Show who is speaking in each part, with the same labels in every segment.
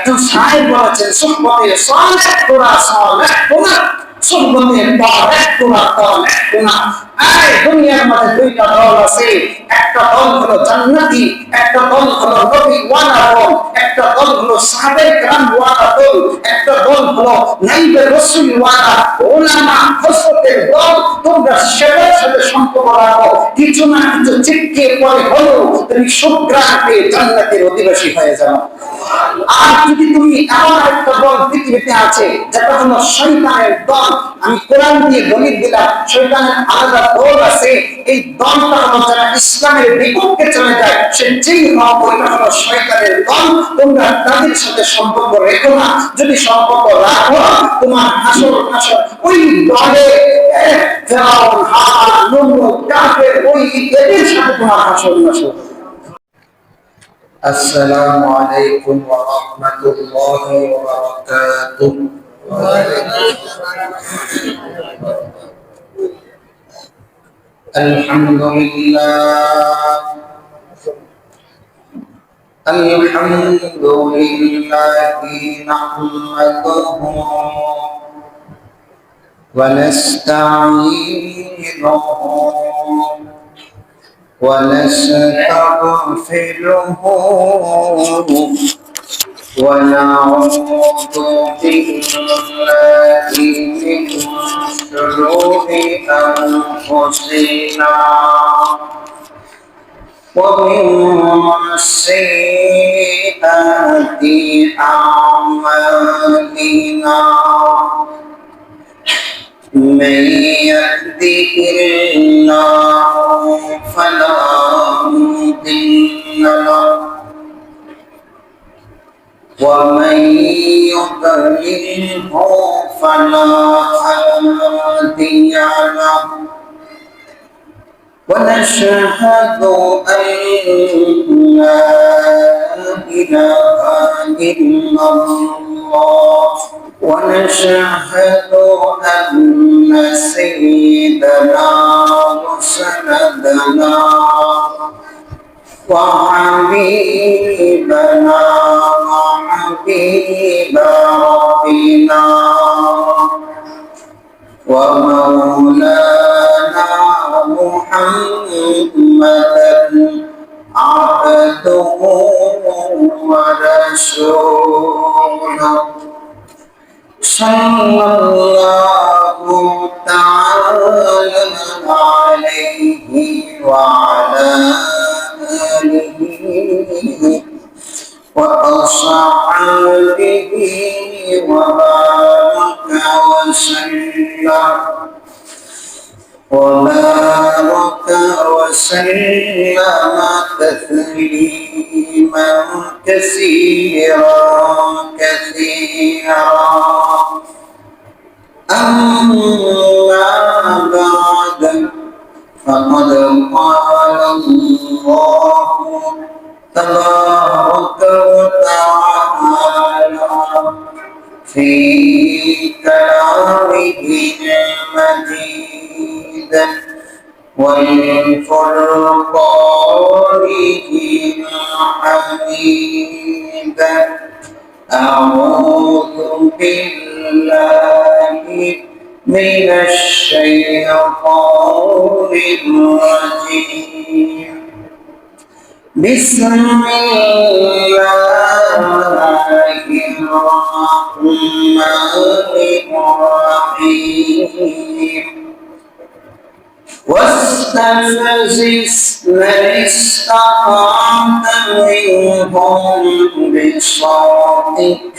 Speaker 1: একজন শায়ের বলেছেন, সুহবতে সালেহ তোরা সালেহ তোরা, সুহবতে তালেহ তোরা তালেহ তোরা। এই দুনিয়ার মধ্যে দুইটা দল আছে, একটা দল হলো জান্নাতি, একটা দল হলো নবী ওয়ালা দল, একটা দল হলো সাহাবায়ে কেরাম ওয়ালা দল, একটা দল হলো নাইবে রাসূল ওয়ালা উলামা হযরতের দল। তোমরা সেবার সাথে সম্পর্ক রাখো, কিছু না কিছু চিটকে পরে হলো তুমি সুগ্রাণ পেয়ে জান্নাতের অধিবাসী হয়ে যাও। আর যদি তুমি এমন একটা দল পৃথিবীতে আছে যেটা হলো শয়তানের দল, আমি কোরআন দিয়ে দলিল দিলাম শয়তানের আলাদা দল আছে, এই দলটা হলো যারা ইসলামের বিপক্ষে চলে যায়, সে যেই হোক ওইটা হলো শয়তানের দল। তোমরা তাদের সাথে সম্পর্ক রেখো না, যদি সম্পর্ক রাখো তোমার হাসর ওই দলে ফেরাউন, হামান, নমরুদ, কাফের ওই এদের সাথে তোমার হাসর।
Speaker 2: السلام عليكم ورحمة الله وبركاته. الحمد لله نحمده ونستعينه ونستغفره ونعوذ بالله من شرور أنفسنا ومن سيئات أعمالنا. من يهده الله فلا مضل له ومن يضلله فلا هادي له. ونشهد أن لا إله إلا الله ونشهد أن سيدنا وسندنا وحبيبنا وحبيب ربنا ومولانا محمدا عبده ورسوله صلى الله تعالى عليه وعلى آله وأصحابه وبارك وسلم تسليما كثيرا. أما بعد فقد قال الله تبارك وتعالى في كلامه المجيد والفرقانه الحميد. أعوذ بالله من الشيطان الرجيم. بسم الله الرحمن الرحيم. واستفزز من استطعت منهم بصوتك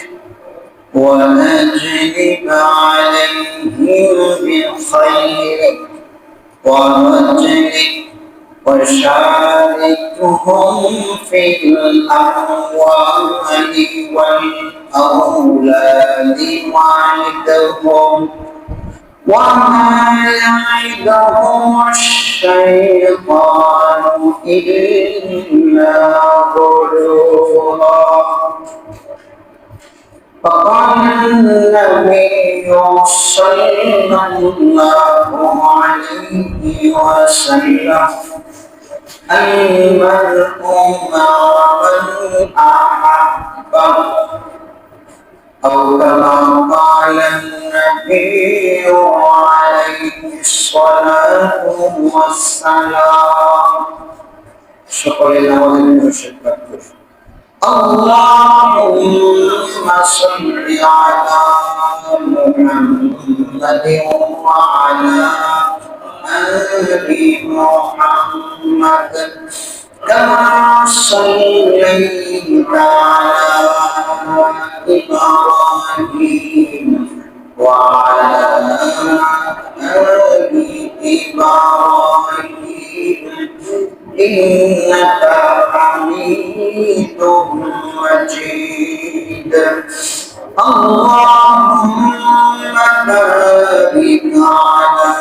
Speaker 2: وأجلب عليهم بخيرك ورجلك وشاركهم في الأموال والأولاد وعدهم وما يعدهم الشيطان إلا غرورا. فقال النبي صلى الله عليه وسلم المرء مع من أحب والسلام সকলে নামাজের নির্দেশ করতে اللهم صل على محمد وعلى آل محمد كما صليت على إبراهيم وعلى آل إبراهيم إنك حميد مجيد اللهم بارك على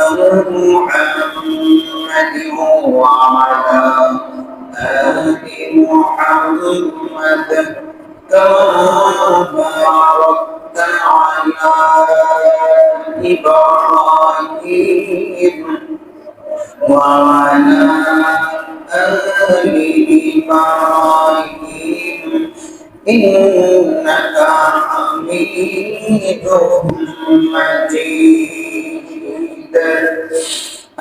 Speaker 2: محمد وعلى آل محمد كما باركت على إبراهيم وعلى آل إبراهيم إنك حميد مجيد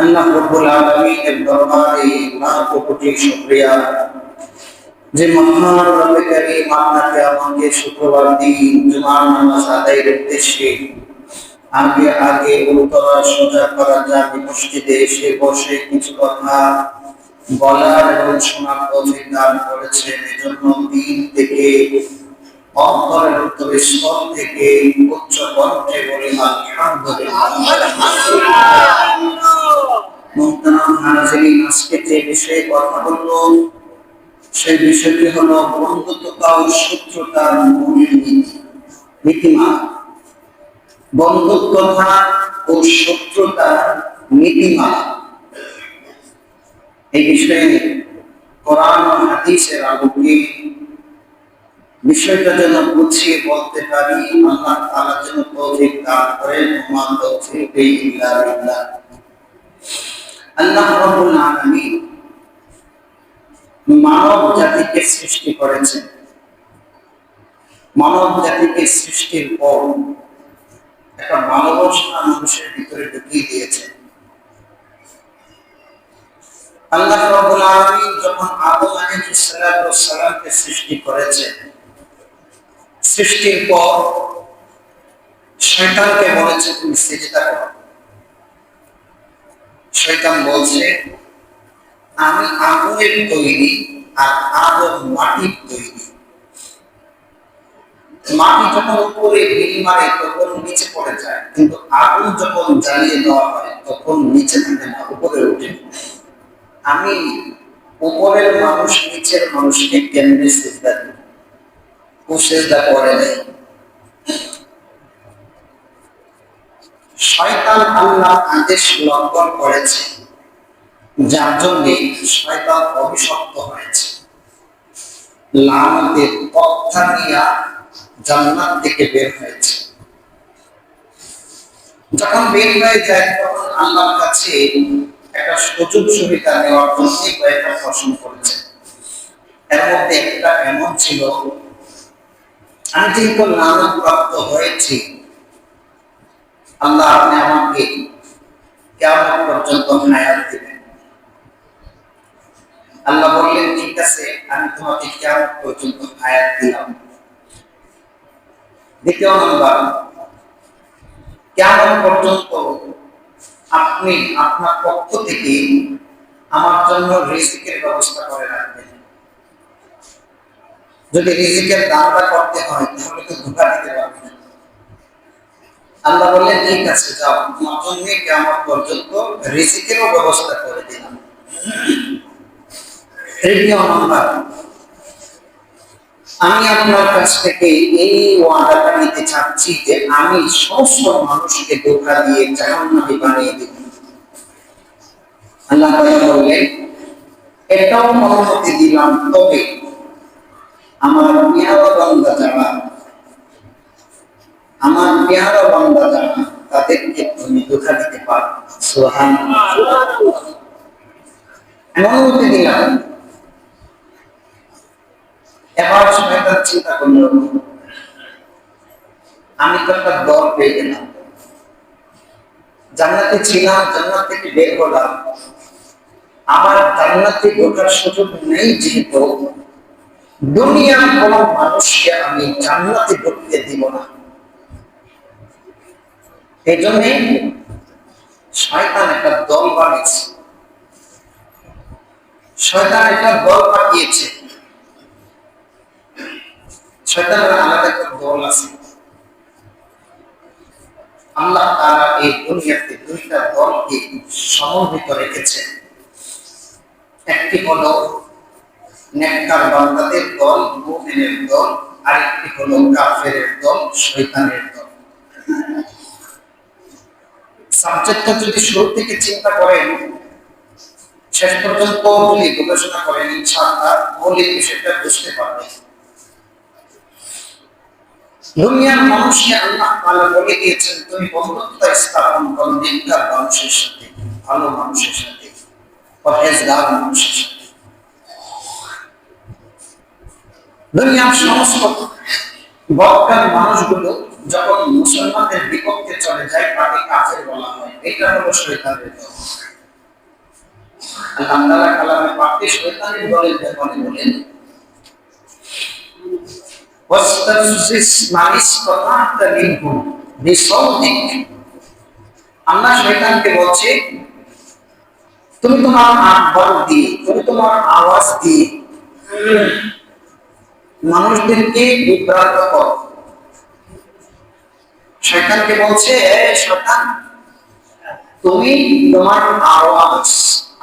Speaker 2: আল্লাহ রাব্বুল আলামিনের দরবারে লাখ কোটি শুকরিয়া যে মহান রব্বে কারীম আপনাকে আমাকে শুক্রবার দিন জুমার নামাজ আদায়ের উদ্দেশ্যে আগে উত্তরা সোজা করা যাবে মসজিদে এসে বসে কিছু কথা বলার এবং শোনার তৌফিক দান করেছেন এজন্য দিন থেকে অন্তরের উত্তরস্থল থেকে উচ্চ কণ্ঠে বলি মুহতারাম হাজিরিন আজকে যে বিষয়ে কথা বলবো সেই বিষয়টি হলো বন্ধুত্বতা ও শত্রুতার মূল নীতিমালা বন্ধুত্বতা ও শত্রুতার নীতিমালা এই বিষয়ে কোরআন ও হাদিসের আলোকে বিষয়টা যেন বুঝিয়ে বলতে পারি আল্লাহ তাআলা যেন তৌফিক দান করেন ওমা তৌফিক ইল্লা বিল্লাহ আল্লাহ রাব্বুল আলামিন মানব জাতিকে সৃষ্টি করেছেন মানব জাতিকে সৃষ্টির পর একটা ভালোবাসা মানুষের ভিতরে ঢুকিয়ে দিয়েছেন আল্লাহ রাব্বুল আলামিন যখন আদম আলাইহিস সালামকে সৃষ্টি করেছেন সৃষ্টির পর শয়তানকে বলেছে তুমি সিজদা করো শয়তান বলছে আমি আগুনের তৈরি আর আদম মাটির তৈরি মাটি যখন উপরে বিল মারে তখন নিচে পড়ে যায় কিন্তু আগুন যখন জ্বালিয়ে দেওয়া হয় তখন নিচে থাকে না উপরে ওঠে আমি উপরের মানুষ নিচের মানুষকে কেমনে সিজদা দিই ও সিজদা করে নাই শয়তান আল্লাহর আদেশ লঙ্ঘন করেছে যার জন্য শয়তান অভিশপ্ত হয়েছে লানতের পথটা নিয়ে জান্নাত থেকে বের হয়েছে যখন বের হয়ে যায় তখন আল্লাহর কাছে একটা সুযোগ সুবিধা নেওয়ার জন্য কয়েকটা প্রশ্ন করেছে এর মধ্যে একটা এমন ছিল আমি যেহেতু লানত প্রাপ্ত হয়েছি আল্লাহ আপনি আমাকে কিয়ামত পর্যন্ত হায়াত দিবেন আল্লাহ বললেন ঠিক আছে আমি তোমাকে কিয়ামত পর্যন্ত হায়াত দিলাম দ্বিতীয় নম্বর কিয়ামত পর্যন্ত আপনি আপনার পক্ষ থেকে আমার জন্য রিজিকের ব্যবস্থা করে রাখবেন যদি রিজিকের দানটা করতে হয় তাহলে তো ধোঁকা দিতে পারবেন না আল্লাহ বললেন ঠিক আছে যাও তোমার জন্য কিয়ামত পর্যন্ত রিজিকেরও ব্যবস্থা করে দিলাম তৃতীয় নম্বর আমি আপনার কাছ থেকে এই ওয়াদাটা নিতে চাচ্ছি যে আমি সমস্ত মানুষকে ধোঁকা দিয়ে জাহান্নামী বানিয়ে দেব আল্লাহ তাআলা বললেন এটাও অনুমতি দিলাম তবে আমার পেয়ারা বান্দা যারা তাদেরকে তুমি ধোঁকা দিতে পারো সুবহানাল্লাহ অনুমতি দিলাম এবার শয়তান চিন্তা করলো আমি তো একটা দল পেয়ে গেলাম জান্নাতে ছিলাম জান্নাত থেকে বের হলাম
Speaker 1: আবার জান্নাতে ঢোকার সুযোগ নেই, যেহেতু দুনিয়ার কোন মানুষকে আমি জান্নাতে ঢুকতে দিব না। এই জন্য শয়তান একটা দল বানিয়েছে, শয়তান একটা দল পাঠিয়েছে। শয়তানের আলাদা একটা দল আছে। আল্লাহ তাআলা এই দুনিয়াতে দুইটা দলকে সমন্বিত রেখেছে। একটি হলো নেককার বান্দাদের দল, মুমিনের দল, আরেকটি হলো কাফেরের দল, শয়তানের দল। সাবজেক্টটা যদি শুরু থেকে চিন্তা করেন, শেষ পর্যন্ত যদি গবেষণা করেন, ইনশাআল্লাহ মৌলিক বিষয়টা বুঝতে পারবেন। দুনিয়ার মানুষকে আল্লাহ তাআলা বলে দিয়েছেন, তুমি বন্ধুত্ব স্থাপন করো নেককার মানুষের সাথে, ভালো মানুষের সাথে, পরহেজগার মানুষের সাথে। দুনিয়ার সমস্ত বদকার মানুষগুলো যখন মুসলমানদের বিপক্ষে চলে যায়, তাকে কাফের বলা হয়। এটা হলো শয়তানের দল। আল্লাহ তাআলা কালামে পাকে শয়তানের দলের ব্যাপারে বলেন, ওয়াস্তাফজিস মান ইসতাতা মিনহুম বিসাউতিক। আল্লাহ শয়তানকে বলছে, তুমি তোমার আকবর দিয়ে, তুমি তোমার আওয়াজ দিয়ে মানুষদেরকে বিভ্রান্ত করো। শয়তানকে বলছে, শয়তান তুমি তোমার আওয়াজ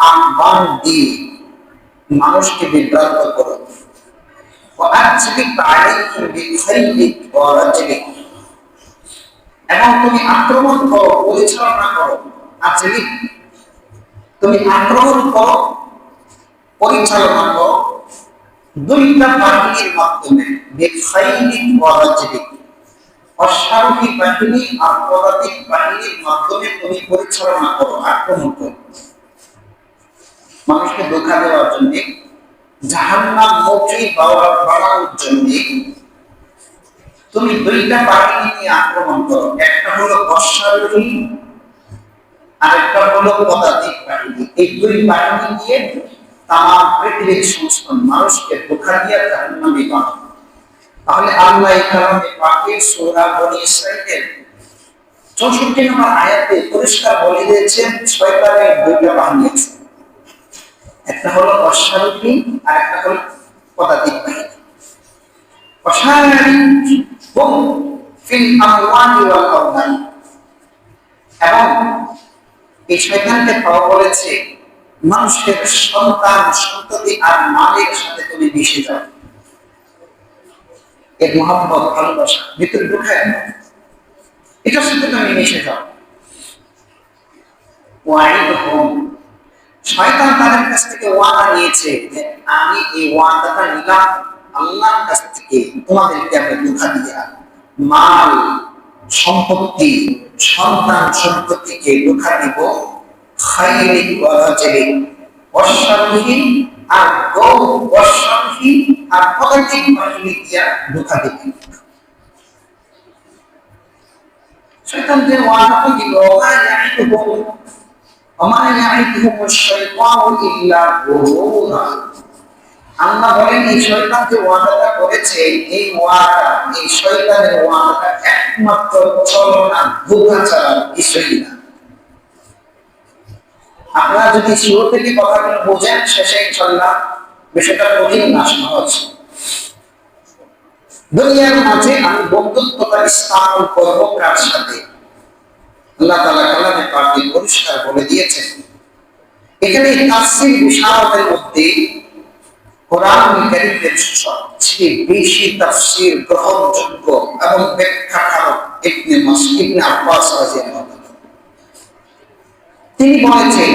Speaker 1: আকবর দিয়ে মানুষকে বিভ্রান্ত করো। এবং তুমি আক্রমণ করো, পরিচালনা করো। আজলিক তুমি আক্রমণ করো, পরিচালনা করো দুইটা বাহিনীর মাধ্যমে। অশ্বারোহী বাহিনী আর পদাতিক বাহিনীর মাধ্যমে তুমি পরিচালনা করো, আক্রমণ করো মানুষকে ধোঁকা দেওয়ার জন্য, জাহান্নামমুখী বানানোর জন্য তুমি দুইটা বাহিনী নিয়ে আক্রমণ করো। একটা হলো অশ্বারোহী, আরেকটা হলো পদাতিক বাহিনী। এই দুই বাহিনী দিয়ে তাম পৃথিবীর সমস্ত মানুষকে ধোঁকা দিয়ে জাহান্নামী বানানো। তাহলে আল্লাহ এই কারণে পাকে সূরা বনী ইসরাঈলের 64 নম্বর আয়াতে পরিষ্কার বলে দিয়েছেন, শয়তানের দুইটা বাহিনী আছে। একটা হলো অশ্বারোহী আর একটা হলো পদাতিক বাহিনী। অশ্বারোহীহুম ফিল আমওয়ালি ওয়াল আওলাদ। এবং এই শয়তানকে পাওয়া বলেছে, মানুষের সন্তান সন্ততি আর মালের সাথে তুমি মিশে যাও। এর মহব্বত ভালোবাসা ভিতরে ঢুকায়, এটার সাথে তুমি মিশে যাও। ওয়াইদহুম, শয়তান তাদের কাছ থেকে ওয়াদা নিয়েছে যে আমি এই ওয়াদাটা নিলাম আল্লাহর কাছ থেকে, তোমাদেরকে আমি ধোঁকা দিয়া মাল সম্পত্তি সন্তান সম্পত্তিকে ধোঁকা দিব। খাইরিক ওয়া রাজলিক, অশ্বারোহী আর গৌ, অশ্বারোহী আর পদাতিক বাহিনী দিয়া ধোঁকা দিব। শয়তান যে ওয়াদাটা দিল, ওমা ইয়াইদুহুম আশ-শাইতানু ইল্লা গুরুরা। আল্লাহ বলেন, এই শয়তান যে ওয়াদাটা করেছে, এই ওয়াদা, এই শয়তানের ওয়াদাটা একমাত্র ছলনা, ধোঁকা ছাড়া কিছুই না। আপনারা যদি শুরু থেকে কথাগুলো বোঝেন, শেষে ইনশাআল্লাহ বিষয়টা কঠিন না, সহজ। দুনিয়ার মাঝে আমি বন্ধুত্বটা স্থাপন করব কার সাথে? আল্লাহ তাআলা কালামে পাকে পরিষ্কার বলে দিয়েছেন। এখানে তাফসীর বিশারদের মধ্যে কোরআন কারীমের সবচেয়ে বেশি তাফসীর গ্রহণযোগ্য এবং ব্যাখ্যাকারক ইবনে আব্বাস রাদিয়াল্লাহু আনহু। তিনি বলেছেন,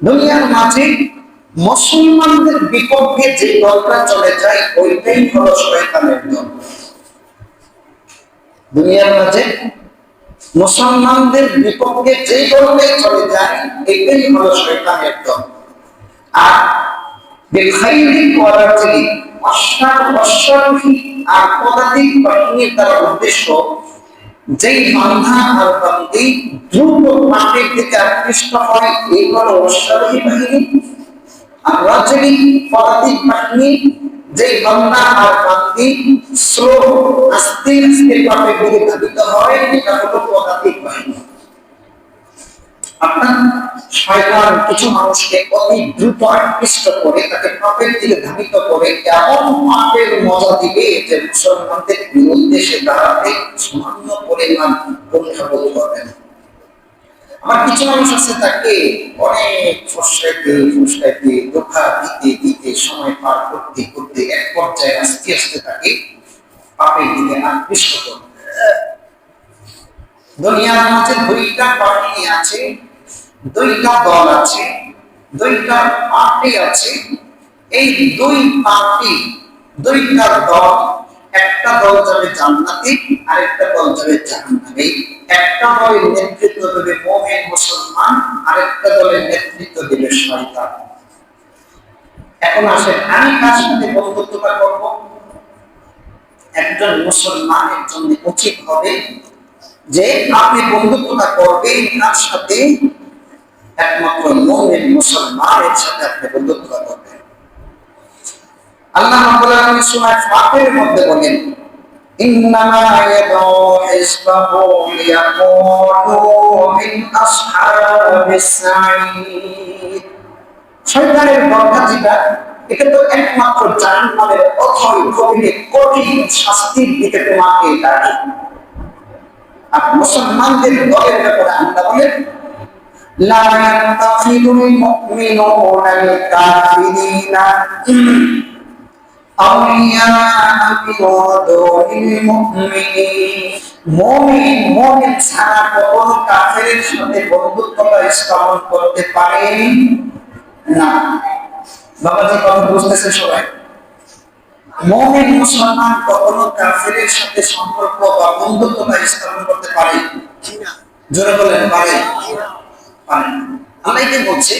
Speaker 1: দুনিয়ার মাঝে মুসলমানদের বিপক্ষে যে দলটা চলে যায়, ওইটাই হলো শয়তানের দল। দুনিয়ার মাঝে মুসলমানদের বিপক্ষে যে দলটাই চলে যায়, এটাই হলো শয়তানের দল। আর বিখাইরি ওয়া রাজলি, অশ্বারোহী আর পদাতিক বাহিনীর দ্বারা উদ্দেশ্য যেই বান্ধা আর বান্দি দ্রুত পাপের দিকে আকৃষ্ট হয়, এই হলো অশ্বারোহী বাহিনী। আর রাজনী পদাতিক বাহিনী, যেই বান্দা আর বান্দি স্লো আস্তে আস্তে পাপের দিকে ধাবিত হয়, এটা হলো পদাতিক বাহিনী। আপনার শয়তান কিছু মানুষকে অতি দ্রুত আকৃষ্ট করে তাকে পাপের দিকে ধাবিত করে, এমন পাপের মজা দিবে যে মুসলমানদের বিরুদ্ধে সে দাঁড়াতে সামান্য পরিমাণ কুণ্ঠাবোধ করবে না। আমার কিছু মানুষ আছে তাকে অনেক ফুসলাইতে ধোঁকা দিতে দিতে সময় পার করতে করতে এক পর্যায়ে আস্তে আস্তে তাকে পাপের দিকে আকৃষ্ট করবে। দুনিয়ার মাঝে দুইটা বাহিনী আছে, দুইটা দল আছে, দুইটা পার্টি আছে। এই দুই পার্টি, দুইটা দল, একটা দল যাবে জান্নাতে, আরেকটা দল যাবে জাহান্নামে। একটা দলের নেতৃত্ব দেবে মুমিন মুসলমান, আরেকটা দলের নেতৃত্ব দেবে শয়তান। এখন আসেন, আমি কার সাথে বন্ধুত্বটা করব? একজন মুসলমানের জন্য উচিত হবে যে আপনি বন্ধুত্বটা করবেন তার সাথে, একমাত্র মুমিন মুসলমানের সাথে আপনি বন্ধুত্ব করবেন। আল্লাহ রাব্বুল আলামিন সূরা ফাতিরের মধ্যে বলেন, ইন্নামা ইয়াদউ হিজবাহু লিয়াকুনু মিন আসহাবিস সাঈদ। শয়তানের দলটা যেটা, এটা তো একমাত্র জাহান্নামের অথই গভীরে কঠিন শাস্তির দিকে তোমাকে ডাকে। আর মুসলমানদের দলের ব্যাপারে আল্লাহ বলেন, لا يتخذ المؤمنون الكافرين أولياء من دون المؤمنين। মুমিন ছাড়া কখনো কাফেরের সাথে বন্ধুত্বটা স্থাপন করতে পারে না। বাবাজি কথা বুঝতেছে সবাই? মুমিন মুসলমান কখনো কাফেরের সাথে সম্পর্ক বা বন্ধুত্বটা স্থাপন করতে পারে না। জোরে বলেন পারে? আল্লাহ কি বলছে,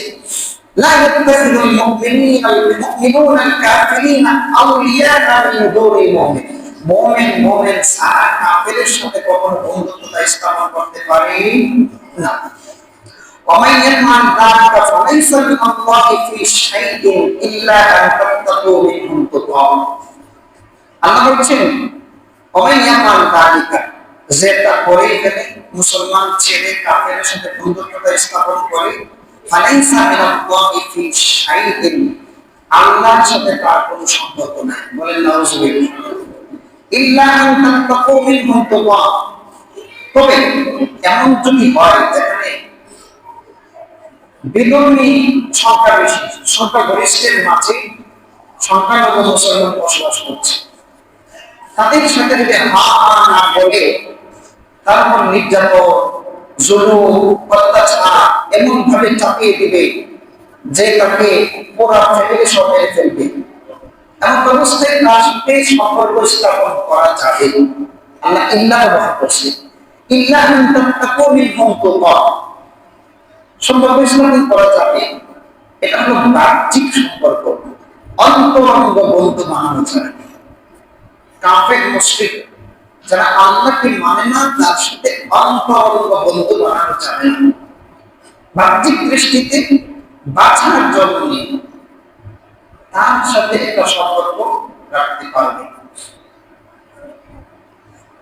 Speaker 1: লা ইয়াত্তাখিযুল মুমিনুনা আল-কাফিরিনা আউলিয়া মিন দুনিল মুমিন। মুমিন ছাড়া কাফেরের সাথে কখনো বন্ধুত্বতা স্থাপন করতে পারে না। ওয়ামান ইয়াফআল যালিকা ফালাইসা মিনাল্লাহি ফি শাইইন ইল্লা আন তাত্তাকু মিনহুম তুকাম। আল্লাহ বলছেন, ওয়ামান ইয়াফআল যালিকা, যেটা করে ফেলে, মুসলমান ছেলে কাফেরের সাথে বন্ধুত্বতা স্থাপন করে, ফালাইসা মিনাল্লাহি ফি শাইইন, আল্লাহর সাথে তার কোনো সম্পর্ক নাই। বলেন নাউযুবিল্লাহ। ইল্লা আন তাত্তাকু মিনহুম তুকাম, তবে এমন যদি হয় যেখানে বিধর্মী সংখ্যা বেশি, সংখ্যাগরিষ্ঠের মাঝে সংখ্যালঘু মুসলমান বসবাস করছে, তাদের সাথে যদি হা না বলে, তারপর নির্যাতন, জুলুম, অত্যাচার এমন ভাবে চাপিয়ে দিবে যে তাকে পুরো ফ্যামিলি সহ মেরে ফেলবে, এমন অবস্থায় তার সাথে সম্পর্ক স্থাপন করা যাবে। আল্লাহ ইল্লা ব্যবহার করছে, ইল্লা আন তাত্তাকু মিনহুম তুকাম, সম্পর্ক স্থাপন করা যাবে। এটা হলো বাহ্যিক সম্পর্ক, অন্তরঙ্গ বন্ধু বানানো যায়। কাফের মুশরিক যারা আল্লাহকে মানে না, তার সাথে অন্তরঙ্গ বন্ধু বানানো যাবে না। বাহ্যিক দৃষ্টিতে বাঁচার জন্য তার সাথে একটা সম্পর্ক রাখতে পারবে।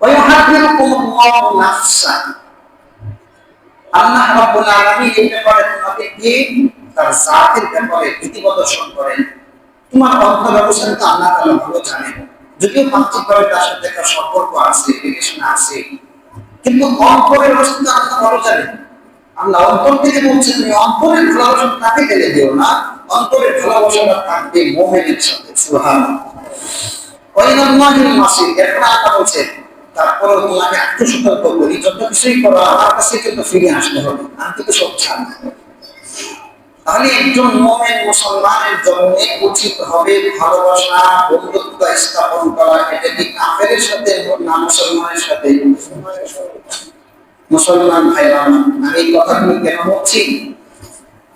Speaker 1: ওয়াইহাদিরুকুমুল্লাহু নাফসা, আল্লাহ রাব্বুল আলামিন এই ব্যাপারে তোমাদেরকে তার জাতের ব্যাপারে ভীতি প্রদর্শন করেন। তোমার অন্তর অবস্থান তো আল্লাহ তাআলা ভালো জানেন, যদিও বাহ্যিকভাবে তার সাথে একটা সম্পর্ক আছে, রিলেশন আছে, কিন্তু অন্তরের অবস্থা আল্লাহ ভালো জানেন। আল্লাহ অন্তর থেকে বলছে, তুমি অন্তরের ভালোবাসা তাকে ফেলে দিও না, অন্তরের ভালোবাসাটা থাকবে মুমিনের সাথে। সুবহানাল্লাহ। ওয়াইনাল্লাহিল মাসির, এখন আল্লাহ বলছেন, তারপরে তোমাকে আত্মসতর্ক করি, যত কিছুই করো আমার কাছে কিন্তু ফিরে আসতে হবে, আমি কিন্তু সব ছাড়। তাহলে একজন মুমিন মুসলমানের জন্য উচিত হবে ভালোবাসা, বন্ধুত্ব স্থাপন করা। এটা কি কাফেরের সাথে না মুসলমানের সাথে? মুসলমান ভাইরা, আমি এই কথাগুলো কেন বলছি?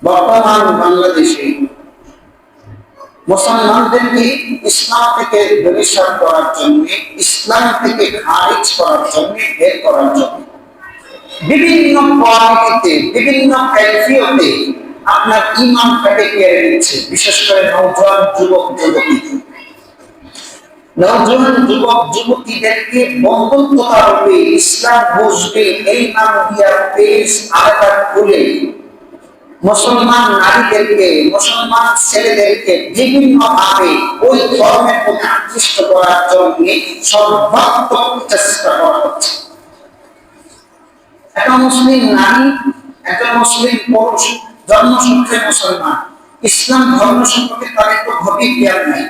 Speaker 1: বর্তমান বাংলাদেশে মুসলমানদেরকে ইসলাম থেকে বহিষ্কার করার জন্য, ইসলাম থেকে খারিজ করার জন্য, বের করার জন্য বিভিন্ন কোয়ালিটিতে, বিভিন্ন কাইফিয়তে আপনার ঈমানটাকে কেড়ে নিচ্ছে। বিশেষ করে নওজোয়ান যুবক যুবতী, নওজোয়ান যুবক যুবতীদেরকে বন্ধুত্বভাবে ইসলাম বুঝবে এই নাম দিয়া পেজ আলাদা খুলে মুসলমান নারীদেরকে, মুসলমান ছেলেদেরকে বিভিন্ন ভাবে ওই ধর্মের প্রতি আকৃষ্ট করার জন্য সর্বাত্মক চেষ্টা করা হচ্ছে। একটা মুসলিম নারী, একটা মুসলিম পুরুষ জন্মসূত্রে মুসলমান, ইসলাম ধর্ম সম্পর্কে তার একটু গভীর জ্ঞান নাই।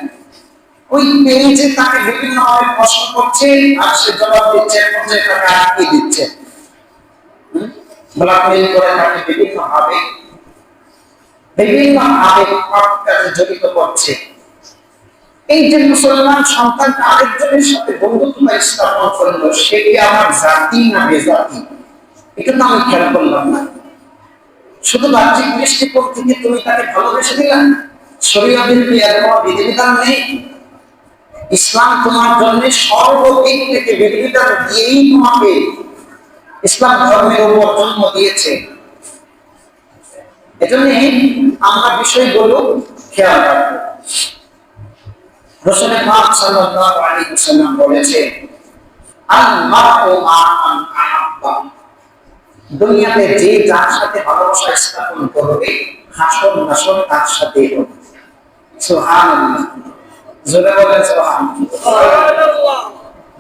Speaker 1: ওই পেজে তাকে বিভিন্ন ভাবে প্রশ্ন করছে আর সে জবাব দিচ্ছে, তাকে আটকে দিচ্ছে, ব্ল্যাকমেইল করে তাকে বিভিন্ন ভাবে কাজে জড়িত করছে। এই যে মুসলমান সন্তান আরেকজনের সাথে বন্ধুত্ব স্থাপন করলো, সে কি আমার জাতি না বেজাতি, এটা তো আমি খেয়াল করলাম না। শুধু বাহ্যিক দৃষ্টিকোণ থেকে তুমি তাকে ভালোবেসে দিলাম, শরীয়তের কি এর কোনো বিধিবিধান নেই? ইসলাম তোমার জন্য সর্বদিক থেকে বিধিবিধান দিয়েই তোমাকে ইসলাম ধর্মের উপর জন্ম দিয়েছে। এজন্য আমরা বিষয়গুলো খেয়াল রাখবো। রাসূল পাক সাল্লাল্লাহু আলাইহি ওয়াসাল্লাম বলেছেন, আল মারউ মা মান আহাব্বা, দুনিয়াতে যে যার সাথে ভালোবাসা স্থাপন করবে, হাসর নাসর তার সাথে হবে। সুবহানাল্লাহ, জোরে বলেন সুবহানাল্লাহ।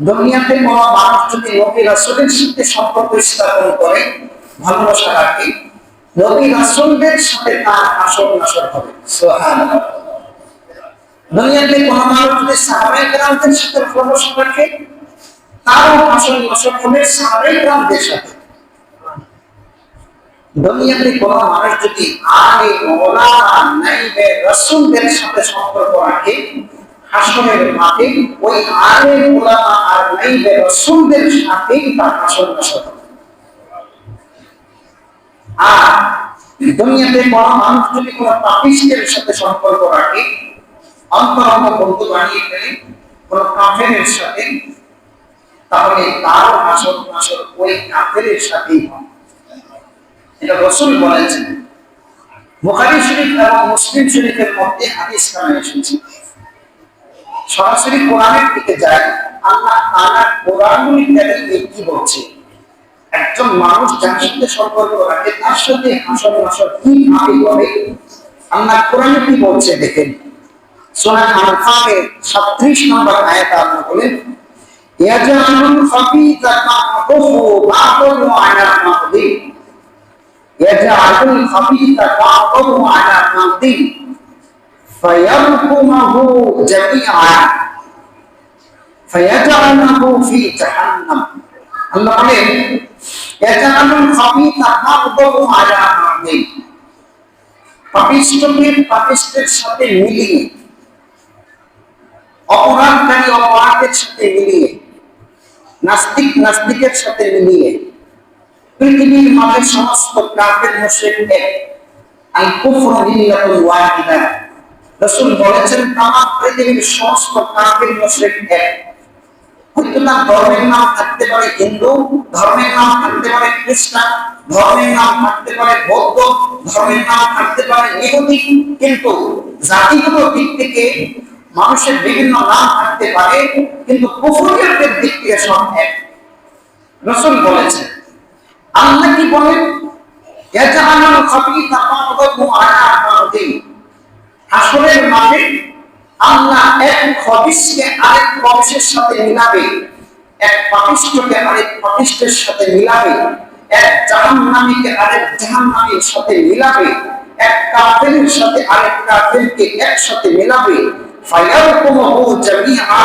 Speaker 1: দুনিয়াতে কোন মানুষ যদি নবী রাসূলের সাথে সম্পর্ক স্থাপন করে, ভালোবাসা রাখে, নবী রাসূলদের সাথে তার হাসর নাসর হবে। সুবহানাল্লাহ। দুনিয়াতে কোন মানুষ যদি সাহাবায়ে কেরামদের সাথে ভালোবাসা রাখে, তারও হাসর নাসর হবে সাহাবায়ে কেরামদের সাথে। দুনিয়াতে কোন মানুষ যদি আলে মাওলানা নাইবে রাসূলদের সাথে সম্পর্ক রাখে, হাসরের মাঠে ওই আলে মাওলানা আর নাইবে রাসূলদের সাথে তার হাসর নাসর হবে। আর দুনিয়াতে কোন মানুষ যদি কোন পাপিষ্টের সাথে সম্পর্ক রাখে, অন্তরঙ্গ বন্ধু বানিয়ে ফেলে কোন কাফেরের সাথে, তাহলে তার হাসর নাসর ওই কাফেরের সাথেই হবে। এটা রাসূল বলেছেন। বুখারী শরীফ এবং মুসলিম শরীফের মধ্যে হাদিস কানে এসেছে। সরাসরি কোরআনের দিকে যায়, আল্লাহ তাআলা কোরআনুল কারীমে কি বলছে, একজন মানুষ যার সাথে সম্পর্ক রাখে তার সাথে হাসর নাসর কি ভাবে করে, আল্লাহ কোরআনে কি বলছে দেখেন। সূরা আনফালের 37 নম্বর আয়াতে আল্লাহ বলেন, ইয়াজআলুল খাবিথা কাফুহু বা'দু আলা বা'দি, ইয়াজআলুল খাবিথা বা'দু আলা বা'দি ফায়ারকুমুহু জামিআ ফায়াজআলুহু ফি জাহান্নাম। আল্লাহ বলেন, ইয়াজআলুল খাবিথা বা'দু আলা বা'দি, পাপিষ্ঠকে পাপিষ্টের সাথে মিলিয়ে, অপরাধকারী অপরাধের সাথে মিলিয়ে, নাস্তিক নাস্তিকের সাথে মিলিয়ে, পৃথিবীর মাঝে সমস্ত কাফের মুশরিক এক, আল কুফরু মিল্লাতুন ওয়াহিদা। রাসূল বলেছেন, তাম পৃথিবীর সমস্ত কাফের মুশরিক এক। হয়তো তার ধর্মের নাম থাকতে পারে হিন্দু, ধর্মের নাম থাকতে পারে খ্রিস্টান, ধর্মের নাম থাকতে পারে বৌদ্ধ, ধর্মের নাম থাকতে পারে ইহুদি, কিন্তু জাতিগত দিক থেকে মানুষের বিভিন্ন নাম থাকতে পারে, কিন্তু কুফরিয়াতের দিক থেকে সব এক। রাসূল বলেছেন, আল্লাহ কি বলেন, ইয়াজআলুল খাবিথা বা'দাহু আলা বা'দিন, হাসরের মাঠে আল্লাহ এক খবিশকে আরেক খবিশের সাথে মিলাবে, এক পাপিষ্ঠকে আরেক পাপিষ্ঠের সাথে মিলাবে, এক জাহান্নামীকে আরেক জাহান্নামীর সাথে মিলাবে, এক কাফেরের সাথে আরেক কাফেরকে একসাথে মিলাবে, ফায়ারকুমুহু জামিআ,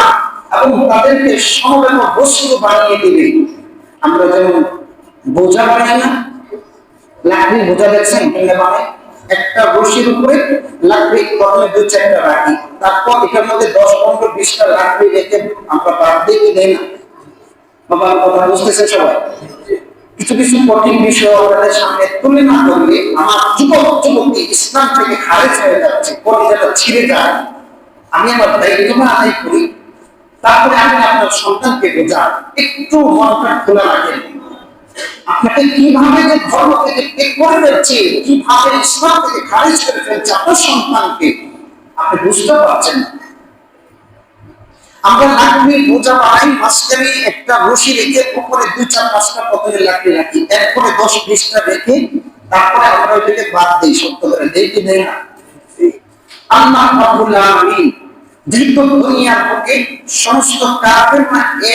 Speaker 1: এবং তাদেরকে সমবেত বস্তু বানিয়ে দিবে। আমরা যেমন বোঝা বানাই না, লাকড়ি বোঝা দেখছেন কেমনে বানায়, একটা রশির উপরে লাকড়ি প্রথমে 2-4টা রাখি, তারপর এটার মধ্যে 10-15-20টা লাকড়ি রেখে আমরা বাদ দিয়ে দেই না। বাবার কথা বুঝতেছে সবাই? কিছু কিছু কঠিন বিষয় আপনাদের সামনে তুলে না ধরলে আমার যুবক যুবতী ইসলাম থেকে খারেজ হয়ে যাচ্ছে, কলিজাটা ছিঁড়ে যায়। আমি আমার দায়িত্বটা আদায় করি, তারপরে আপনি আপনার সন্তানকে বোঝান, একটু মনটা খোলা রাখেন। আপনাকে কিভাবে যে ধর্ম থেকে ত্যাগ করে ফেলছে, কিভাবে ইসলাম থেকে খারিজ করে ফেলছে আপনার সন্তানকে, আপনি বুঝতে পারছেন না। আমরা লাকড়ি বোঝা বানাই, মাঝখানে একটা রশি রেখে উপরে 2-4-5টা পতনের লাকড়ি রাখি, এরপরে 10-20টা রেখে তারপরে আমরা ওইটাকে বাদ দিই, সত্য করে দেই কি দেয় না? আল্লাহ রাব্বুল আলামিন যেহেতু দুনিয়ার বুকে সমস্ত কাফের মাকে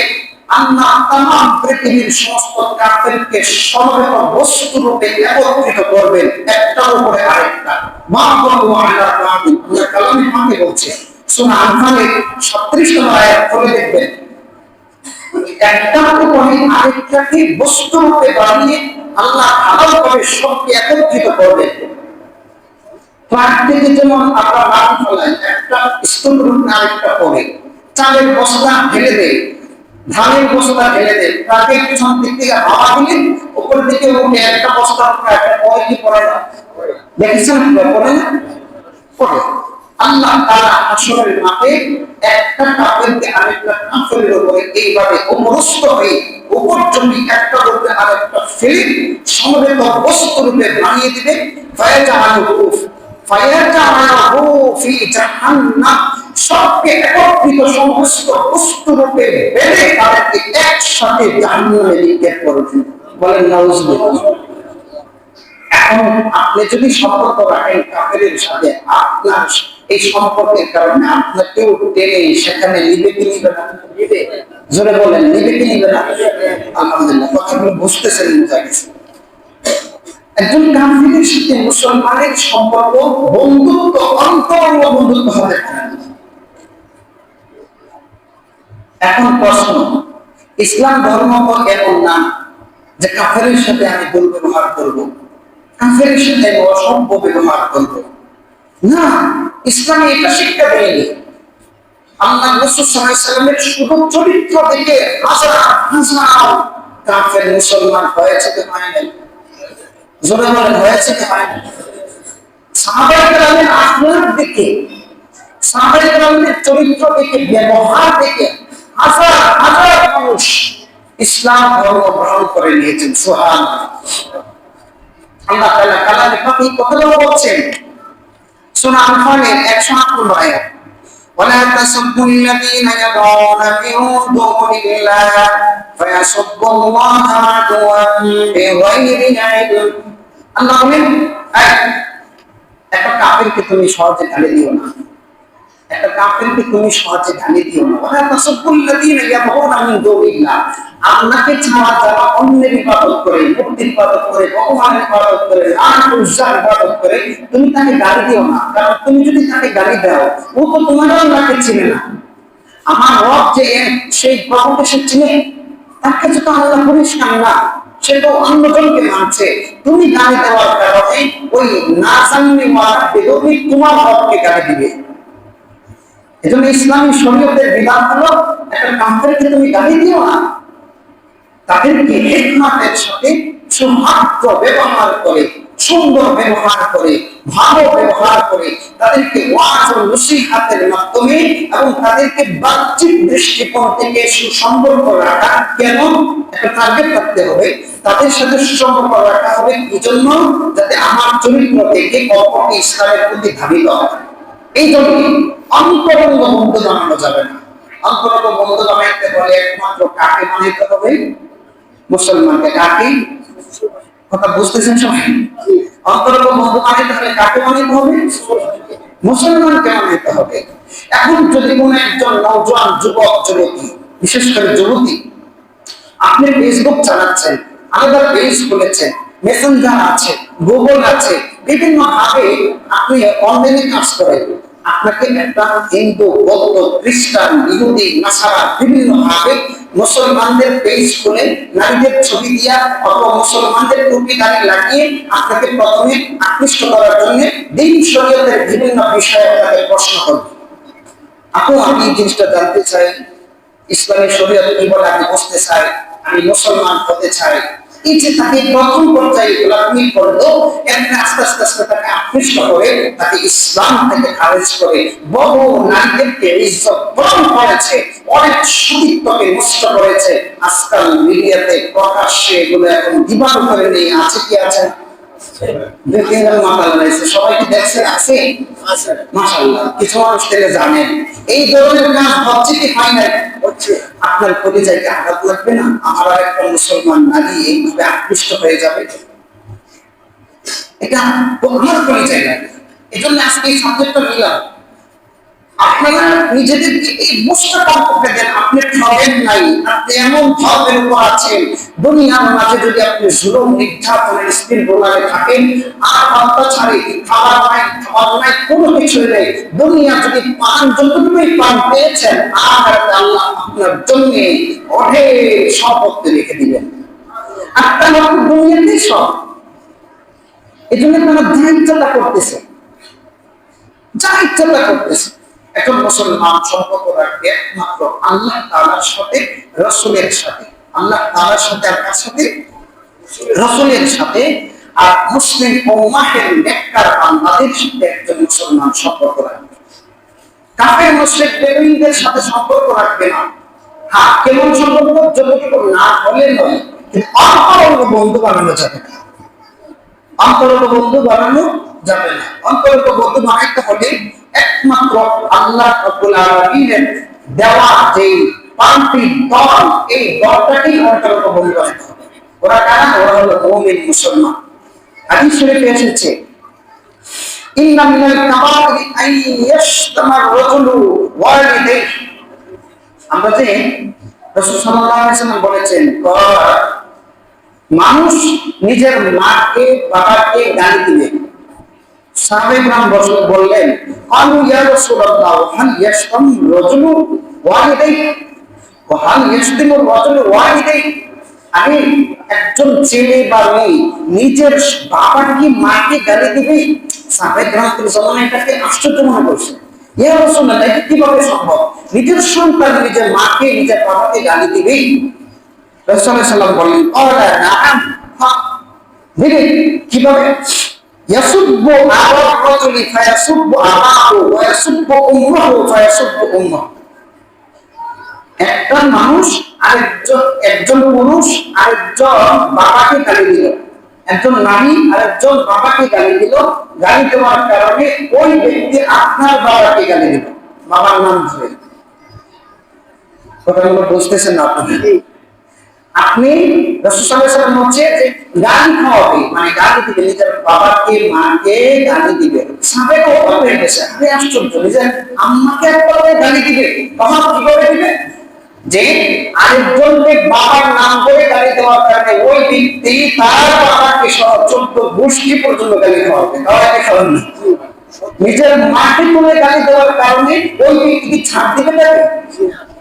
Speaker 1: আল্লাহ তামাম পৃথিবীর সমস্ত কাফেরকে সমবেত বস্তু রূপে একত্রিত করবেন, একটার উপরে আরেকটা। মা বলু আলা রাব্বিল আল্লাহ কালামে পাকে বলছে সূরা আনফালে 37 নম্বর আয়াত পড়ে দেখবেন, একটার উপরে আরেকটাকে বস্তু রূপে বানিয়ে আল্লাহ ভালোভাবে সবকে একত্রিত করবেন। ট্রাক থেকে যেমন আমরা মাটি ফেলাই, একটা স্তূপ রূপে আরেকটা পড়ে, চালের বস্তা ঢেলে দেয়, ধানের বস্তা ঢেলে দেয়, ট্রাকের পিছন দিক থেকে হাওয়া দিলে উপর দিকে উঠে একটা বস্তা একটা পরে কি পড়ে না? দেখেছেন পড়ে না? পড়ে। আল্লাহ তাআলা হাসরের মাঠে একটা কাফেরকে আরেকটা কাফেরের উপরে এইভাবে অমরস্ত হয়ে উপর জমি একটা রূপে আরেকটা ফেলে সমবেত বস্তু রূপে বানিয়ে দিবে। ফি জাহান্নাম, সবকে একত্রিত সমস্ত বস্তু রূপে বেঁধে তাদেরকে একসাথে জাহান্নামে নিক্ষেপ করবে। বলেন নাউজুবিল্লাহ। এখন আপনি যদি সম্পর্ক রাখেন কাফেরের সাথে, আপনার এই সম্পর্কের কারণে আপনাকেও টেনে সেখানে নিবে কি নিবে না? নিবে। জোরে বলেন, নিবে কি নিবে না? আলহামদুলিল্লাহ, কথাগুলো বুঝতেছেন, বোঝা গেছে। একজন কাফেরের সাথে মুসলমানের সম্পর্ক বন্ধুত্ব, অন্তরঙ্গ বন্ধুত্ব হবে। এখন প্রশ্ন, ইসলাম ধর্ম তো এমন না যে কাফেরের সাথে আমি দুর্ব্যবহার করবো, কাফেরের সাথে অসভ্য ব্যবহার করবো না। ইসলামে এটা শিক্ষা দেয়নি। আল্লাহ রাসূল সাল্লাল্লাহু আলাইহি ওয়াসাল্লামের শুধু চরিত্র দেখে হাজার হাজার কাফের মুসলমান হয়েছে কি হয় নাই? জোরে বলেন, হয়েছে কি হয় নাই? সাহাবায়ে কেরামের আখলাক দেখে, সাহাবায়ে কেরামের চরিত্র দেখে, ব্যবহার দেখে হাজার হাজার মানুষ ইসলাম ধর্ম গ্রহণ করে নিয়েছেন। সুবহানাল্লাহ। আল্লাহ তাআলা কালামে পাকে কথাগুলো বলছেন, সূরা আনফালের 108 নম্বর আয়াত, ওয়ালা তাসাব্বুল্লাযীনা ইয়াদউনা মিন দুনিল্লাহ ফায়াসুব্বুল্লাহা আদওয়ান বিগাইরি ইলম। আল্লাহ বলেন, একটা কাফেরকে তুমি সহজে গালি দিও না, একটা কাফেরকে তুমি সহজে গালি দিও না। ওয়ালা তাসাব্বুল্লাযীনা ইয়াদউনা মিন দুনিল্লাহ, আপনাকে ছাড়া যারা অন্যের ইবাদত করে, মূর্তির ইবাদত করে, ভগবানের ইবাদত করে, আল্লাহর ইবাদত করে, তুমি তাকে গালি দিও না। কারণ তুমি যদি তাকে গালি দাও, ও তো তোমার আল্লাহকে চিনে না। আমার রব যে সেই প্রভুকে সে চিনে, তার কাছে তো আল্লাহ পরিষ্কার না, সে তো অন্যজনকে মানছে। তুমি গালি দেওয়ার কারণে ওই না জানি মারা বেদবি তোমার রবকে গালি দিবে। এজন্য ইসলামী শরীয়তের বিধান হলো, একটা কাফেরকে তুমি গালি দিও না, তাদেরকে হিকমতের সাথে সৌহার্দ্য ব্যবহার করে, সুন্দর ব্যবহার করে, ভালো ব্যবহার করে, তাদেরকে ওয়াজ ও নসিহতের মাধ্যমে এবং তাদেরকে বাহ্যিক দৃষ্টিকোণ থেকে সুসম্পর্ক রাখা। কেন? একটা টার্গেট রাখতে হবে, তাদের সাথে সুসম্পর্ক রাখা হবে এই জন্য যাতে আমার চরিত্র থেকে অপরকে ইসলামের প্রতি ধাবিত হয়। এই জন্য অন্তরঙ্গ বন্ধু বানানো যাবে না। অন্তরঙ্গ বন্ধু বানাইতে হলে একমাত্র কাকে বানাইতে হবে? মুসলমানকে। কাকে? কথা বুঝতেছেন সবাই? অন্তরঙ্গ বন্ধু বানাইতে হলে কাকে বানাইতে হবে? মুসলমানকে বানাইতে হবে। এখন যদি কোনো একজন নওজোয়ান যুবক যুবতী, বিশেষ করে যুবতী, আপনি ফেসবুক চালাচ্ছেন, আলাদা পেজ খুলেছেন, মেসেঞ্জার আছে, গুগল আছে, বিভিন্ন ভাবে আপনি অনলাইনে কাজ করেন, আপনাকে একটা হিন্দু, বৌদ্ধ, খ্রিস্টান, ইহুদি, নাসারা বিভিন্ন ভাবে মুসলমানদের পেজ খুলে নারীদের ছবি দিয়া অথবা মুসলমানদের টুপি দাড়ি লাগিয়ে আপনাকে প্রথমে আকৃষ্ট করার জন্য দিন শরীয়তের বিভিন্ন বিষয়ে আপনাকে প্রশ্ন করবে। আপু, আমি এই জিনিসটা জানতে চাই, ইসলামের শরীয়ত কি বলে, আমি বুঝতে চাই, আমি মুসলমান হতে চাই, এই যে তাকে প্রথম পর্যায়ে গোলামি করলো, এমনি আস্তে আস্তে আস্তে তাকে আকৃষ্ট করে তাকে ইসলাম থেকে খারেজ করে বহু নারীদেরকে ইজ্জত বরণ করেছে, অনেক সতীত্বকে নষ্ট করেছে। আজকাল মিডিয়াতে প্রকাশ্যে এগুলো এখন দিবান করে নিয়ে আছে, কি আছে সবাই কি দেখছে, আছে মাশাআল্লাহ। কিছু মানুষ থেকে জানেন এই ধরনের কাজ হচ্ছে কি হয় না, হচ্ছে। আপনার পরিচয়কে আঘাত লাগবে না? আমার আর একটা মুসলমান নারী এইভাবে আকৃষ্ট হয়ে যাবে, এটা আমার পরিচয় লাগে। এই জন্য আজকে এই সাবজেক্টটা নিলাম। আপনারা নিজেদেরকে এই বুঝটা কম করতে দেন, আপনি ঠকেন নাই, আপনি এমন ধর্মের উপর আছেন। দুনিয়ার মাঝে যদি আপনি জুলুম নির্যাতনের স্পিন রোলারে থাকেন, আর অত্যাচারে খাবার নাই কোনো কিছু নেই, দুনিয়া যদি পান যতটুকুই পান পেয়েছেন, আর আল্লাহ আপনার জন্য অঢেল সম্পত্তি রেখে দিবেন। আপনার দুনিয়াতেই সব। এই জন্য তারা যা ইচ্ছাটা করতেছে, যা ইচ্ছাটা করতেছে। এখন মুসলমান সম্পর্ক রাখবে একমাত্র আল্লাহ তাআলার সাথে, রাসূলের সাথে। আল্লাহ তাআলার সাথে আর কার সাথে? রাসূলের সাথে। আর মুসলিম উম্মাহের নেককার বান্দাদের সাথে একজন মুসলমান সম্পর্ক রাখবে। কাফের মুশরিক বেদুইনদের সাথে সম্পর্ক রাখবে না। হ্যাঁ, কেমন সম্পর্ক? যতটুকু না হলে নয়, কিন্তু অন্তরঙ্গ বন্ধু বানানো যাবে না। অন্তরঙ্গ বন্ধু বানানো যাবে না। অন্তরঙ্গ বন্ধু বানাইতে হলে একমাত্র আল্লাহ রাব্বুল আলামিনের দেওয়া যে পাঁচটি দল, এই দলটাকেই অন্তরঙ্গ বন্ধু বানাইতে হবে। ওরা কারা? ওরা হলো মুমিন, মুসলমান। হাদিস শরীফে এসেছে, ইন্না মিনাল কাবাইরি আন ইয়াশতামা আর-রাজুলু ওয়ালিদাইহি। আমরা যে রাসূল সাল্লাল্লাহু আলাইহি ওয়াসাল্লাম বলেছেন, মানুষ নিজের মাকে বাবাকে গালি দিবে। সাহাবায়ে-কেরাম বললেন, আলু ইয়া রাসূলুল্লাহ হাল ইয়াশতাম রাজুলু ওয়ালিদাইহি ওয়া হাল ইয়াশতামু রাজুলু ওয়ালিদাইহি। আমি একজন ছেলে বা মেয়ে নিজের বাবাকে মাকে গালি দিবে? সাহাবায়ে-কেরাম জমানায় এটাকে আশ্চর্য মনে করছে। ইয়া রাসূলুল্লাহ, এটা কিভাবে সম্ভব? নিজের সন্তান নিজের মাকে নিজের বাবাকে গালি দিবে? রাসূল সাল্লাল্লাহু আলাইহি ওয়াসাল্লাম বললেন, আলা নাআম, হ্যাঁ দিবে। কিভাবে? ইয়াসুব্বু আবার রাজুলি ফায়াসুব্বু আবাহু ওয়া ইয়াসুব্বু উম্মাহু ফায়াসুব্বু উম্মাহু। একটা মানুষ একজন পুরুষ আরেকজন বাবাকে গালি দিল, একজন নারী আরেকজন বাবাকে গালি দিল। গালি দেওয়ার কারণে ওই ব্যক্তি আপনার বাবাকে গালি দিল, বাবার নাম ধরে। কথাগুলো বুঝতেছেন না আপনি? আপনি রাসূল সাল্লাল্লাহু আলাইহি ওয়াসাল্লাম হচ্ছে যে গালি খাওয়াবে, মানে গালি দিবে, নিজের বাবাকে মাকে গালি দিবে। সাবেক অবাক হয়ে গেছে, আরে আশ্চর্য, নিজের আম্মাকে একবারে গালি দিবে, তখন কিভাবে দিবে? যে আরেকজনকে বাবার নাম করে গালি দেওয়ার কারণে ওই ব্যক্তি তার বাবাকে সহ 14 গোষ্ঠী পর্যন্ত গালি খাওয়াবে। তাহলে খাওয়ান না, নিজের মাকে তুলে গালি দেওয়ার কারণে ওই ব্যক্তি ছাড় দিবে না।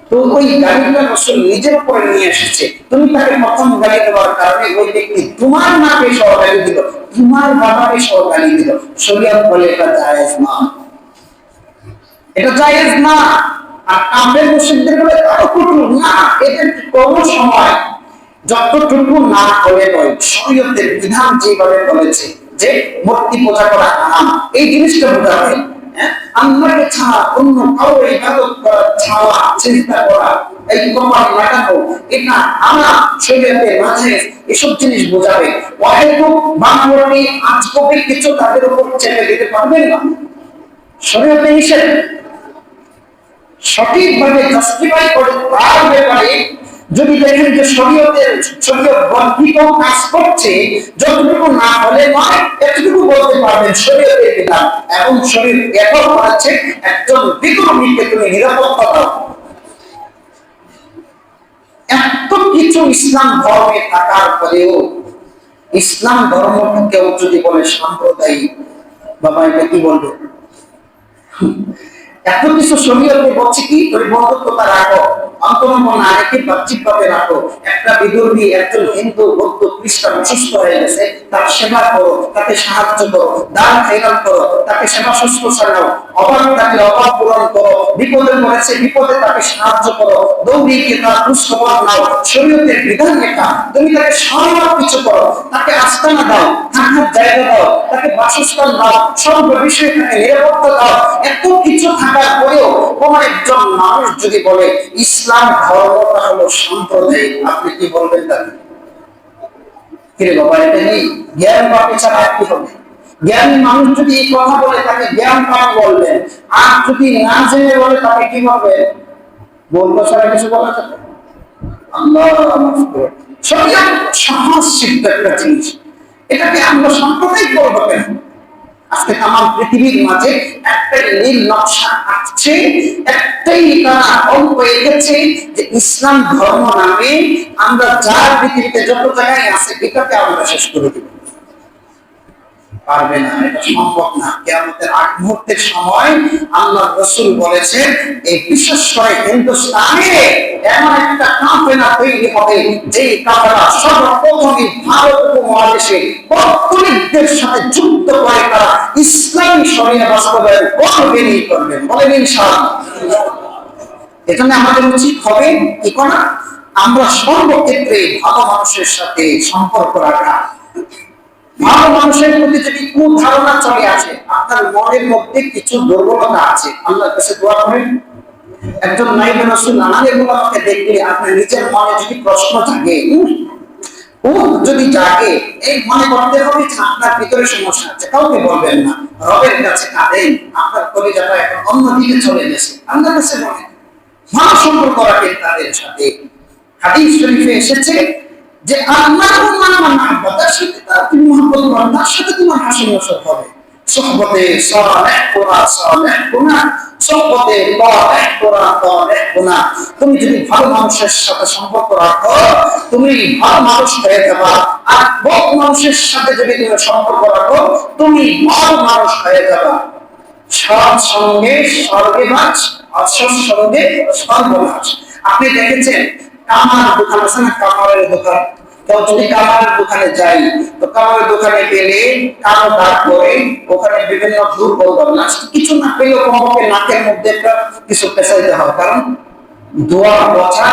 Speaker 1: তো ওই গালিটা রাসূল নিজের উপরে নিয়ে এসেছে। তুমি তাকে প্রথম গালি দেওয়ার কারণে ওই ব্যক্তি তোমার মাকে সহ গালি দিল, তোমার বাবাকে সহ গালি দিল। শরীয়ত বলে এটা জায়েজ না, এটা জায়েজ না। আর কাফের মুশরিকদের বলে আরো কঠোর না, এদের কোন সময় যতটুকু না করে নয়। শরীয়তের বিধান যেভাবে বলেছে যে মূর্তি পূজা করা হারাম, এই জিনিসটা বোঝা হয়। আল্লাহকে ছাড়া অন্য কাউকে ইবাদত করা, ছাওয়া চিন্তা করা, এই কপাল লাগানো, এটা হারাম। শরীয়তের মাঝে এসব জিনিস বোঝাবে। হয়তো বাংলাটি আজকে কিছু তাদের উপর চেপে দিতে পারবেন না, শরীয়তে নিষেধ। সঠিকভাবে জাস্টিফাই করে তার ব্যাপারে যদি দেখেন যে শরীয়ত বর্ধিত কাজ করছে, যতটুকু না হলে নয় এতটুকু বলতে পারবেন শরীয়তের বিধান। এবং শরীর একক করেছে একজন বিধর্মীকে তুমি নিরাপত্তা দাও। এত কিছু ইসলাম ধর্মে থাকার পরেও ইসলাম ধর্মকে কেউ যদি বলে সাম্প্রদায়িক, বাবা এটা কি বলবে? এত কিছু শরীয়তে বলছে কি, ওই বন্ধুত্বটা রাখো, অন্তরঙ্গ না রেখে বাহ্যিকভাবে রাখো। একটা বিধর্মী একজন হিন্দু, বৌদ্ধ, খ্রিস্টান অসুস্থ হয়ে গেছে, তার সেবা করো, তাকে সাহায্য করো, দান খয়রাত করো, তাকে সেবা শুশ্রূষা নাও। অভাব থাকলে অভাব পূরণ করো, বিপদে পড়েছে বিপদে তাকে সাহায্য করো, দৌড়িয়ে গিয়ে তার খোঁজখবর নাও, শরীয়তের বিধান লেখা তুমি তাকে সব কিছু করো, তাকে আস্তানা দাও, থাকার জায়গা দাও, তাকে বাসস্থান দাও, সর্ব বিষয়ে তাকে নিরাপত্তা দাও। এত কিছু থাকার পরেও কোন একজন মানুষ যদি বলে ইসলাম ধর্মটা হলো সাম্প্রদায়িক, আপনি কি বলবেন তাকে? কিরে বাবা, এটা নেই জ্ঞান পাপে ছাড়া কি হবে? জ্ঞানী মানুষ যদি এই কথা বলে তাকে জ্ঞান পাপ বলবেন, আর যদি না জেনে বলে তাকে কি বলবেন? বলবো ছাড়া কিছু বলা যাবে? আল্লাহ শরিয়ত সহজ সিদ্ধ একটা জিনিস, এটাকে আমরা সাম্প্রদায়িক বলবো কেন? আজকে তামাম পৃথিবীর মাঝে একটাই নীল নকশা আঁকছে, একটাই তারা অঙ্ক এঁকেছে যে ইসলাম ধর্ম নামে আমরা যার পৃথিবীতে যত জায়গায় আছে এটাকে আমরা শেষ করে দিব। পারবে না, এটা সম্ভব না। কিয়ামতের আগ মুহূর্তের সময় আল্লাহ রাসূল বলেছেন এই বিশেষ করে হিন্দুস্তানে এমন একটা কাফেলা তৈরি হবে যে কাফেলা সর্বপ্রথমে ভারত উপমহাদেশে পৌত্তলিকদের সাথে যুদ্ধ করে তারা ইসলামী শরিয়া বাস্তবায়ন করবেনই করবেন, বলেন ইনশাআল্লাহ। এজন্য আমাদের উচিত হবে কি করা? আমরা সর্বক্ষেত্রে ভালো মানুষের সাথে সম্পর্ক রাখা। ভালো মানুষের প্রতি যদি কুধারণা চলে আসে, আপনার মনের মধ্যে কিছু দুর্বলতা আছে, আল্লাহর কাছে দোয়া করেন। একজন নাইবে রাসূল আলাইহিসসালামকে দেখলে আপনার নিজের মনে যদি প্রশ্ন জাগে, যদি জাগে, এই মনে করতে হবে যে আপনার ভিতরে সমস্যা আছে, কাউকে বলবেন না, রবের কাছে কাঁদেন, আপনার কলিজাটা এখন অন্যদিকে চলে গেছে, আল্লাহর কাছে বলেন, ভালো সম্পর্ক রাখেন তাদের সাথে। হাদিস শরীফে এসেছে যে আল্লাহু মান মাহব্বতার সাথে তুমি মুহাব্বত করো, তার সাথে তোমার হাসি নসর হবে। সুহবতে সালেহ করা সালেহ গুনাহ, সুহবতে তালেহ করা তালেহ গুনাহ। তুমি যদি ভালো মানুষের সাথে সম্পর্ক রাখো তুমি ভালো মানুষ হয়ে যাবে, আর বদ মানুষের সাথে যদি তুমি সম্পর্ক রাখো তুমি ভালো মানুষ হয়ে যাবে। সৎ সঙ্গে স্বর্গবাস, অসৎ সঙ্গে সর্বনাশ। আপনি দেখেছেন কামার দোকান আছে না, কামারের দোকান, কেউ যদি কামারের দোকানে যাই তো কামারের দোকানে গেলে কালো দাগ করে ওখানে বিভিন্ন দুর্গন্ধ, কিছু না পেলেও কমপক্ষে নাকের মধ্যে একটা কিছু পেঁচাইতে হয়, কারণ দোয়া পচা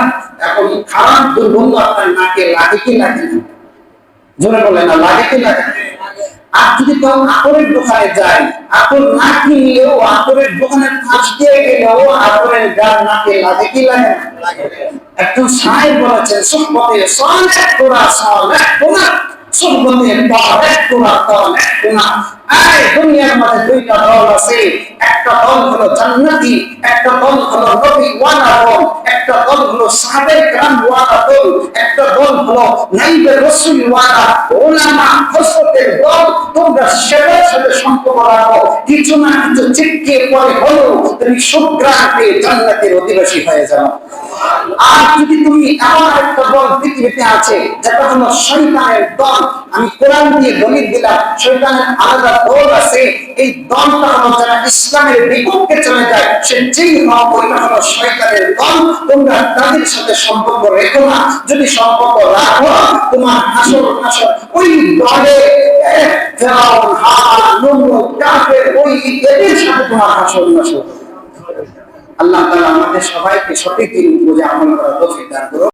Speaker 1: এখন খারাপ দুর্গন্ধ আপনার নাকে লাগে কি লাগে না? জোরে বলে না, লাগে কি লাগে? আর যদি কেউ আতরের দোকানে যায়, আতর না কিনলেও আতরের দোকানের কাছ দিয়ে গেলেও আতরের গান নাকে লাগে কি লাগে না? একজন সাহেব বলেছেন সুহবতে সালেহ করা সালেহ গুনাহ, সুহবতে তালেহ করা তালেহ গুনাহ। এই দুনিয়ার মধ্যে দুইটা দল আছে, একটা দল হলো জান্নাতি, একটা দল হলো নবী ওয়ালা দল, একটা দল হলো সাহাবায়ে কেরাম ওয়ালা দল, একটা দল হলো নাইবে রাসূল ওয়ালা উলামা হযরতের দল। তোমরা সেবার সাথে সম্পর্ক রাখো, কিছু না কিছু চিটকে পরে হলো তুমি সুগ্রামে জান্নাতের অধিবাসী হয়ে যাও। আর যদি তুমি এমন একটা দল পৃথিবীতে আছে যেটা হলো শয়তানের দল, আমি কোরআন দিয়ে দলিল দিলাম শয়তানের আলাদা দল আছে, এই দলটা হলো যারা ইসলামের বিপক্ষে চলে যায়, সে যেই হোক ওইটা হলো শয়তানের দল। তোমরা তাদের সাথে সম্পর্ক রেখো না, যদি সম্পর্ক রাখো তোমার হাসর ওই দলে ফেরাউন, হামান, নমরুদ, কাফের ওই এদের সাথে তোমার হাসর নাসর। আল্লাহ তাআলা আমাদের সবাইকে সঠিক দিন বুঝে আমল করার তৌফিক দান করুন।